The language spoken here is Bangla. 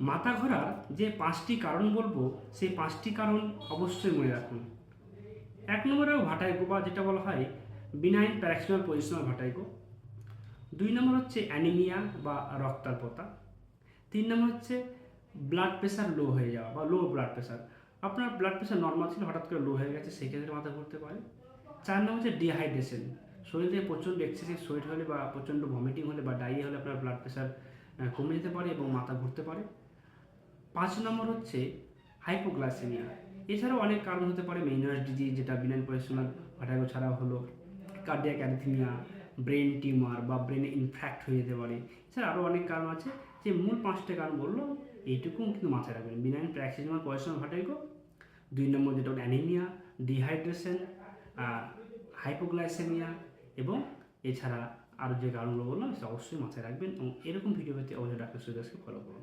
মাথা ঘোরার যে 5টি কারণ বলবো, সেই 5টি কারণ অবশ্যই মনে রাখুন। 1 নম্বরে ভার্টিগো বা যেটা বলা হয় বিনাইন প্যারাক্সিমাল পজিশনাল ভার্টিগো। 2 নম্বর হচ্ছে অ্যানিমিয়া বা রক্তাল্পতা। 3 নম্বর হচ্ছে ব্লাড প্রেশার লো হয়ে যাওয়া বা লো ব্লাড প্রেশার। আপনার ব্লাড প্রেশার নর্মাল ছিল, হঠাৎ করে লো হয়ে গেছে, সেই ক্ষেত্রে মাথা ঘুরতে পারে। 4 নম্বর হচ্ছে ডিহাইড্রেশন। শরীর থেকে প্রচণ্ড এক্সেসিভ সোয়েট হলে বা প্রচণ্ড ভমিটিং হলে বা ডায়রিয়া হলে আপনার ব্লাড প্রেশার কমে যেতে পারে এবং মাথা ঘুরতে পারে। 5 নম্বর হচ্ছে হাইপোগ্লাইসেমিয়া। এছাড়াও অনেক কারণ হতে পারে, মেইনার্স ডিজিজ যেটা বিনাইন পজিশনাল ভার্টিগো ছাড়াও হলো কার্ডিয়াক অ্যারিথমিয়া, ব্রেন টিউমার বা ব্রেনে ইনফ্যাক্ট হয়ে যেতে পারে। এছাড়া আরও অনেক কারণ আছে, যে মূল 5টা কারণ বললো এইটুকু কিন্তু মাথায় রাখবেন। বিনাইন প্যারাক্সিমাল পজিশনাল ভার্টিগো, 2 নম্বর যেটা অ্যানিমিয়া, ডিহাইড্রেশন, হাইপোগ্লাইসেমিয়া এবং এছাড়া আরও যে কারণগুলো বললাম সেটা অবশ্যই মাথায় রাখবেন এবং এরকম ভিডিও পেতে অবশ্যই ডাক্তার সুরেশকে ফলো করুন।